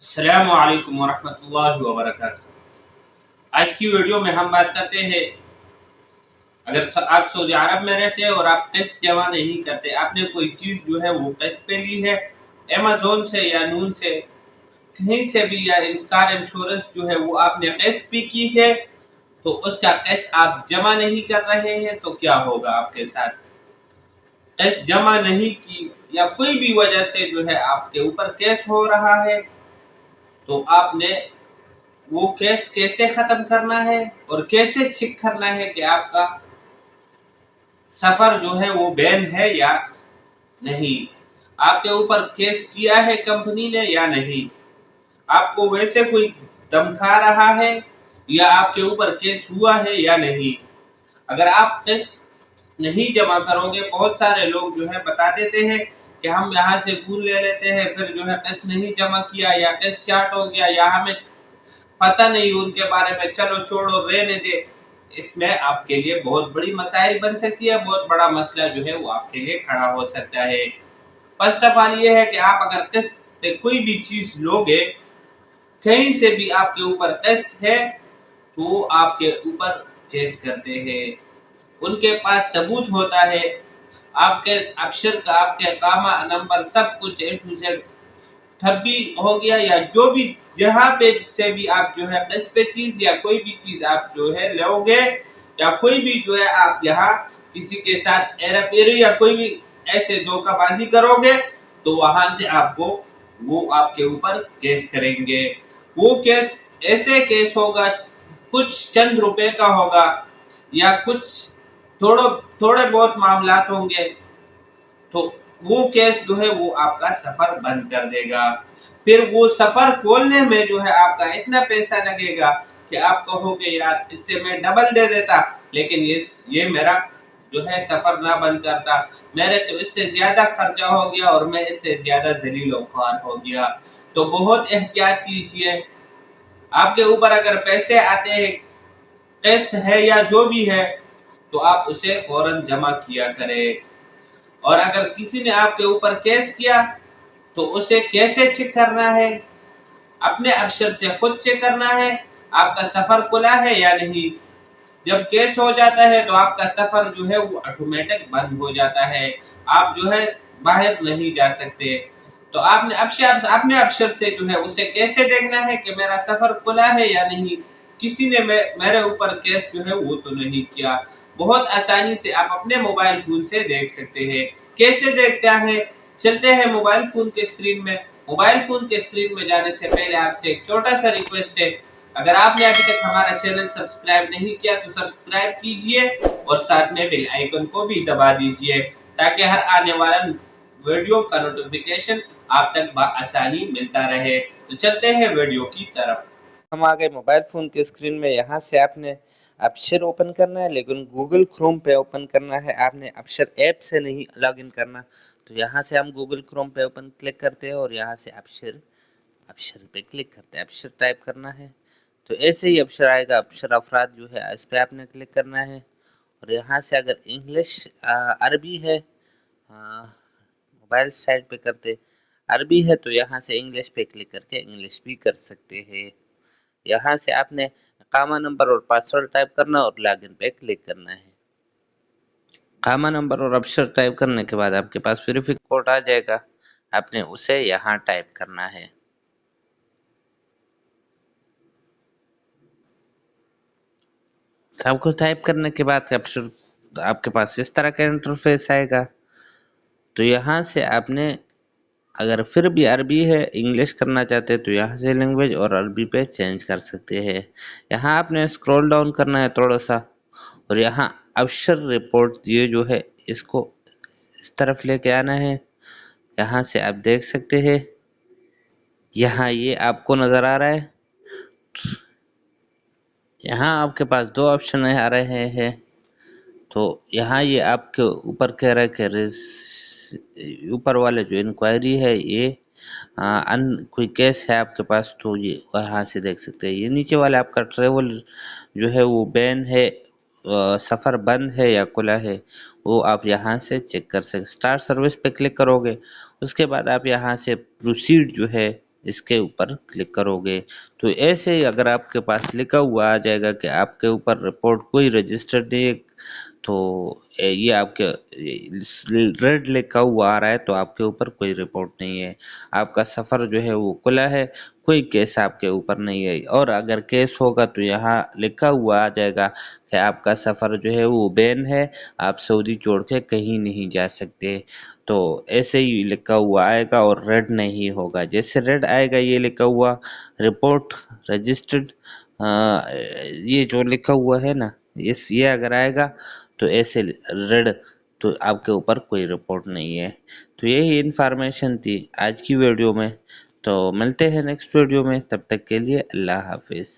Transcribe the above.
السلام علیکم ورحمۃ اللہ وبرکاتہ۔ آج کی ویڈیو میں ہم بات کرتے ہیں، اگر آپ سعودی عرب میں رہتے ہیں اور آپ ٹیکس جمع نہیں کرتے، آپ نے کوئی چیز جو ہے وہ قسط پہ لی ہے امیزون سے یا نون سے کہیں سے بھی، یا کار انشورنس جو ہے وہ آپ نے قسط بھی کی ہے، تو اس کا قسط آپ جمع نہیں کر رہے ہیں تو کیا ہوگا آپ کے ساتھ؟ قسط جمع نہیں کی یا کوئی بھی وجہ سے جو ہے آپ کے اوپر کیس ہو رہا ہے، تو آپ نے وہ کیس کیسے ختم کرنا ہے اور کیسے چیک کرنا ہے کہ آپ کا سفر جو ہے وہ بین ہے یا نہیں، آپ کے اوپر کیس کیا ہے کمپنی نے یا نہیں، آپ کو ویسے کوئی دمکا رہا ہے یا آپ کے اوپر کیس ہوا ہے یا نہیں۔ اگر آپ قسط نہیں جمع کرو گے، بہت سارے لوگ جو ہے بتا دیتے ہیں کہ ہم یہاں سے فون لے لیتے ہیں، پھر جو ہے قسط نہیں جمع کیا یا قسط شارٹ ہو گیا یا ہمیں پتہ نہیں ان کے بارے میں، چلو چھوڑو رہنے دے۔ اس میں آپ کے لیے بہت بڑی مسائل بن سکتی ہے، بہت بڑا مسئلہ جو ہے وہ آپ کے لیے کھڑا ہو سکتا ہے۔ فرسٹ آف آل یہ ہے کہ آپ اگر قسط پہ کوئی بھی چیز لوگے، کہیں سے بھی آپ کے اوپر قسط ہے، تو آپ کے اوپر کیس کرتے ہیں۔ ان کے پاس ثبوت ہوتا ہے، آپ کے ابشر کا، آپ کے اقامہ نمبر، سب کچھ A to Z ٹھبی ہو گیا، یا جو بھی جہاں پہ سے بھی آپ جو ہے قسط پہ چیز یا کوئی بھی چیز آپ جو ہے لو گے، یا کوئی بھی جو ہے آپ یہاں کسی کے ساتھ ایرا پیری یا کوئی بھی ایسے دھوکہ بازی کرو گے، تو وہاں سے آپ کو وہ آپ کے اوپر کیس کریں گے۔ وہ کیس ایسے کیس ہوگا، کچھ چند روپے کا ہوگا یا کچھ تھوڑے بہت معاملات ہوں گے، تو وہ کیس جو ہے وہ آپ کا سفر بند کر دے گا۔ پھر وہ سفر کھولنے میں جو ہے آپ کا اتنا پیسہ لگے گا کہ آپ کہو گے یار اس سے میں ڈبل دے دیتا، لیکن یہ میرا جو ہے سفر نہ بند کرتا، میرے تو اس سے زیادہ خرچہ ہو گیا اور میں اس سے زیادہ ذلیل و خوار ہو گیا۔ تو بہت احتیاط کیجئے۔ آپ کے اوپر اگر پیسے آتے ہیں، قسط ہے یا جو بھی ہے، تو آپ اسے فوراً جمع کیا کریں۔ اور اگر کسی نے آپ کے اوپر کیس کیا تو اسے کیسے چیک کرنا ہے؟ اپنے ابشر سے خود چیک کرنا ہے آپ کا سفر کھلا ہے یا نہیں۔ جب کیس ہو جاتا ہے تو آپ کا سفر جو ہے وہ آٹومیٹک بند ہو جاتا ہے، آپ جو ہے باہر نہیں جا سکتے۔ تو آپ نے اپنے ابشر سے جو ہے اسے کیسے دیکھنا ہے کہ میرا سفر کھلا ہے یا نہیں، کسی نے میرے اوپر کیس جو ہے وہ تو نہیں کیا۔ بہت آسانی سے آپ اپنے موبائل فون سے دیکھ سکتے ہیں۔ کیسے دیکھتا ہے؟ چلتے ہیں موبائل فون کے اسکرین میں۔ موبائل فون کے اسکرین میں جانے سے پہلے آپ سے ایک چھوٹا سا ریکویسٹ ہے، اگر آپ نے ابھی تک ہمارا چینل سبسکرائب نہیں کیا تو سبسکرائب کیجئے اور ساتھ میں بیل آئیکن کو بھی دبا دیجئے، تاکہ ہر آنے والا ویڈیو کا نوٹیفیکیشن آپ تک بآسانی ملتا رہے۔ تو چلتے ہیں ویڈیو کی طرف۔ ہم آگئے موبائل فون کے اسکرین میں۔ یہاں سے آپ نے ابشر اوپن کرنا ہے، لیکن گوگل کروم پہ اوپن کرنا ہے، آپ نے ابشر ایپ سے نہیں لاگ ان کرنا۔ تو یہاں سے ہم گوگل کروم پہ اوپن کلک کرتے ہیں اور یہاں سے ابشر پہ کلک کرتے ہیں، ابشر ٹائپ کرنا ہے۔ تو ایسے ہی ابشر آئے گا، ابشر افراد جو ہے اس پہ آپ نے کلک کرنا ہے، اور یہاں سے اگر انگلش عربی ہے، موبائل سائٹ پہ کرتے عربی ہے تو یہاں سے انگلش پہ کلک کر کے انگلش بھی کر سکتے ہیں۔ یہاں سے آپ نے اقامہ نمبر اور پاسورڈ ٹائپ کرنا اور لاگ ان پہ کلک کرنا ہے۔ اقامہ نمبر اور ابشر ٹائپ کرنے کے بعد آپ کے پاس ویریفائی کوڈ آ جائے گا، آپ نے اسے یہاں ٹائپ کرنا ہے۔ سب کو ٹائپ کرنے کے بعد ابشر آپ کے پاس اس طرح کا انٹرفیس آئے گا۔ تو یہاں سے آپ نے اگر پھر بھی عربی ہے، انگلش کرنا چاہتے تو یہاں سے لینگویج اور عربی پہ چینج کر سکتے ہیں۔ یہاں آپ نے اسکرول ڈاؤن کرنا ہے تھوڑا سا، اور یہاں ابشر رپورٹ یہ جو ہے اس کو اس طرف لے کے آنا ہے۔ یہاں سے آپ دیکھ سکتے ہیں، یہاں یہ آپ کو نظر آ رہا ہے، یہاں آپ کے پاس دو آپشن آ رہے ہیں۔ تو یہاں یہ آپ کے اوپر کہہ رہا ہے کہ اوپر والے جو انکوائری ہے، یہ کوئی کیس ہے آپ کے پاس، تو یہ وہاں سے دیکھ سکتے ہیں۔ یہ نیچے والے آپ کا ٹریول جو ہے وہ بین ہے، سفر بند ہے یا کھلا ہے، وہ آپ یہاں سے چیک کر سکتے۔ اسٹارٹ سروس پہ کلک کرو گے، اس کے بعد آپ یہاں سے پروسیڈ جو ہے اس کے اوپر کلک کرو گے تو ایسے ہی اگر آپ کے پاس لکھا ہوا آ جائے گا کہ آپ کے اوپر رپورٹ کوئی رجسٹرڈ نہیں ہے، تو یہ آپ کے ریڈ لکھا ہوا آ رہا ہے تو آپ کے اوپر کوئی رپورٹ نہیں ہے، آپ کا سفر جو ہے وہ کھلا ہے، کوئی کیس آپ کے اوپر نہیں ہے۔ اور اگر کیس ہوگا تو یہاں لکھا ہوا آ جائے گا کہ آپ کا سفر جو ہے وہ بین ہے، آپ سعودی چھوڑ کے کہیں نہیں جا سکتے، تو ایسے ہی لکھا ہوا آئے گا اور ریڈ نہیں ہوگا۔ جیسے ریڈ آئے گا یہ لکھا ہوا رپورٹ رجسٹرڈ، یہ جو لکھا ہوا ہے نا، یہ اگر آئے گا تو ایسے ریڈ، تو آپ کے اوپر کوئی رپورٹ نہیں ہے۔ تو یہی انفارمیشن تھی آج کی ویڈیو میں، تو ملتے ہیں نیکسٹ ویڈیو میں، تب تک کے لیے اللہ حافظ۔